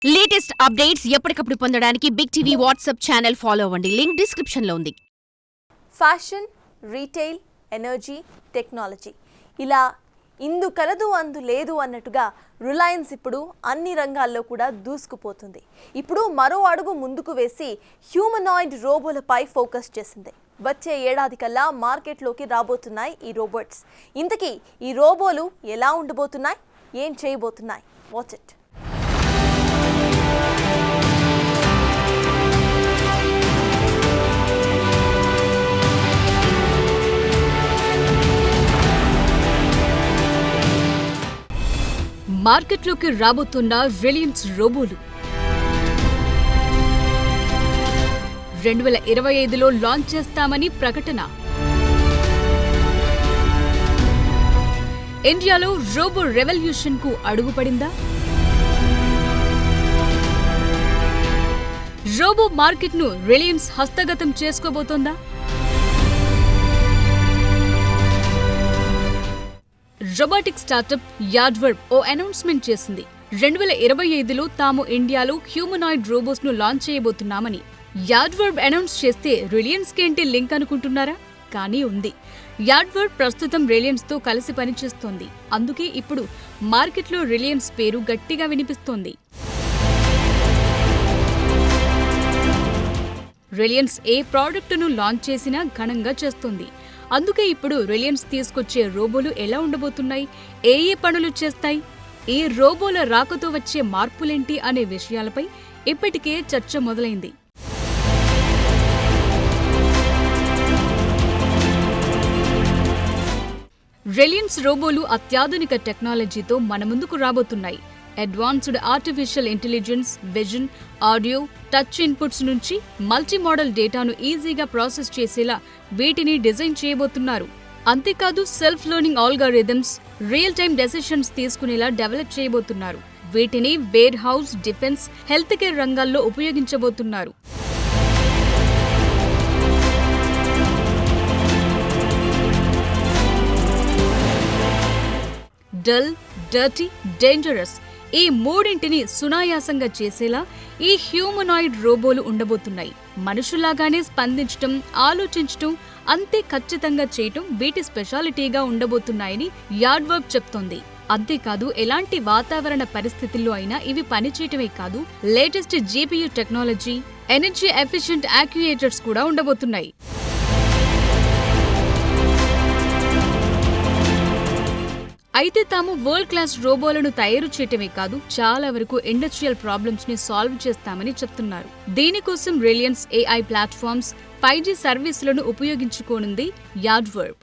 Latest updates ఎప్పటికప్పుడు పొందడానికి big TV WhatsApp channel follow అవ్వండి. లింక్ డిస్క్రిప్షన్ లో ఉంది. ఫ్యాషన్, రీటైల్, ఎనర్జీ, టెక్నాలజీ ఇలా ఇందు కలదు అందు లేదు అన్నట్టుగా రిలయన్స్ ఇప్పుడు అన్ని రంగాల్లో కూడా దూసుకుపోతుంది. ఇప్పుడు మరో అడుగు ముందుకు వేసి హ్యూమనాయిడ్ రోబోలపై ఫోకస్ చేసింది. వచ్చే ఏడాది కల్లా మార్కెట్లోకి రాబోతున్నాయి ఈ రోబోట్స్. ఇంతకీ ఈ రోబోలు ఎలా ఉండబోతున్నాయి, ఏం చేయబోతున్నాయి? Watch it. మార్కెట్లోకి రాబోతున్న రిలయన్స్ రోబోలు 2025లో లాంచ్ చేస్తామని ప్రకటన. ఇండియాలో రోబో రెవల్యూషన్ కు అడుగుపడిందా? రోబో మార్కెట్ ను రిలయన్స్ హస్తగతం చేసుకోబోతోందా? రోబోటిక్ స్టార్టప్ యాడ్వర్బ్ ఓ అనౌన్స్మెంట్ చేసింది. 2025లో తాము ఇండియాలో హ్యూమనాయిడ్ రోబోస్ ను లాంచ్ చేయబోతున్నామని. యాడ్వర్బ్ అనౌన్స్ చేస్తే రిలయన్స్ కేంటి లింక్ అనుకుంటున్నారా? కానీ ఉంది. యాడ్వర్బ్ ప్రస్తుతం రిలయన్స్ తో కలిసి పనిచేస్తోంది. అందుకే ఇప్పుడు మార్కెట్లో రిలయన్స్ పేరు గట్టిగా వినిపిస్తోంది. రిలయన్స్ ఏ ప్రోడక్టును లాంచ్ చేసినా ఘనంగా చేస్తోంది. అందుకే ఇప్పుడు రిలయన్స్ తీసుకొచ్చే రోబోలు ఎలా ఉండబోతున్నాయి, ఏ పనులు చేస్తాయి, ఈ రోబోల రాకతో వచ్చే మార్పులేంటి అనే విషయాలపై ఇప్పటికే చర్చ మొదలైంది. రిలయన్స్ రోబోలు అత్యాధునిక టెక్నాలజీతో మన ముందుకు రాబోతున్నాయి. Advanced artificial intelligence, vision, audio, touch inputs నుంచి మల్టీ మోడల్ డేటాను ఈజీగా ప్రాసెస్ చేసేలా వీటిని డిజైన్ చేయబోతున్నారు. అంతేకాదు self learning algorithms, real time decisions తీసుకునేలా డెవలప్ చేయబోతున్నారు. వీటిని warehouse, defence, health care రంగాల్లో ఉపయోగించబోతున్నారు. డల్, డర్టీ, డేంజరస్ ఈ మూడింటిని సునాయాసంగా చేసేలా ఈ హ్యూమనాయిడ్ రోబోలు ఉండబోతున్నాయి. మనుషుల్లాగానే స్పందించటం, ఆలోచించటం, అంతే ఖచ్చితంగా చేయటం వీటి స్పెషాలిటీగా ఉండబోతున్నాయని యాడ్వర్బ్ చెప్తోంది. అంతేకాదు ఎలాంటి వాతావరణ పరిస్థితుల్లో అయినా ఇవి పనిచేయటమే కాదు, latest GPU technology, energy efficient actuators కూడా ఉండబోతున్నాయి. అయితే తాము వరల్డ్ క్లాస్ రోబోలను తయారు చేయటమే కాదు, చాలా వరకు ఇండస్ట్రియల్ ప్రాబ్లమ్స్ ని సాల్వ్ చేస్తామని చెప్తున్నారు. దీనికోసం రిలయన్స్ AI ప్లాట్ఫామ్స్, 5G సర్వీసులను ఉపయోగించుకోనుంది యాడ్వర్బ్.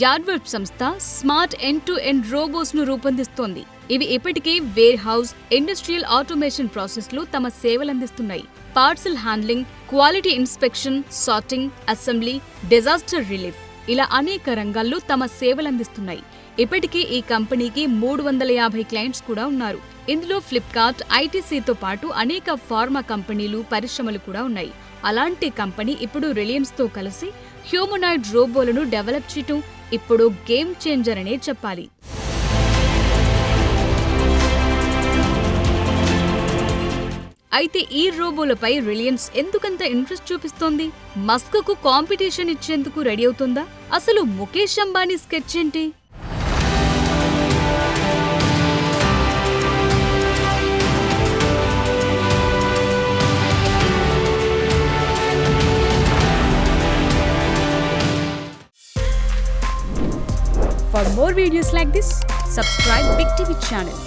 యాడ్వర్బ్ సంస్థ స్మార్ట్ ఎండ్-టు-ఎండ్ రోబోస్ ను రూపొందిస్తోంది. ఇవి ఇప్పటికే warehouse, industrial automation process లో తమ సేవలందిస్తున్నాయి. Parcel handling, quality inspection, sorting, assembly, disaster relief ఇలా అనేక రంగాల్లో తమ సేవలందిస్తున్నాయి. ఇప్పటికే ఈ కంపెనీకి 350 క్లయింట్స్ కూడా ఉన్నారు. ఇందులో ఫ్లిప్కార్ట్, ITCతో పాటు అనేక ఫార్మా కంపెనీలు, పరిశ్రమలు కూడా ఉన్నాయి. అలాంటి కంపెనీ ఇప్పుడు రిలయన్స్ తో కలిసి హ్యూమనాయిడ్ రోబోలను డెవలప్ చేయటం ఇప్పుడు గేమ్ చేంజర్ అనే చెప్పాలి. అయితే ఈ రోబోలపై రిలయన్స్ ఎందుకంత ఇంట్రెస్ట్ చూపిస్తోంది? మస్క్ కు కాంపిటీషన్ ఇచ్చేందుకు రెడీ అవుతుందా? అసలు ముఖేష్ అంబానీ స్కెచ్ ఏంటి? For more videos like this, subscribe Big TV channel.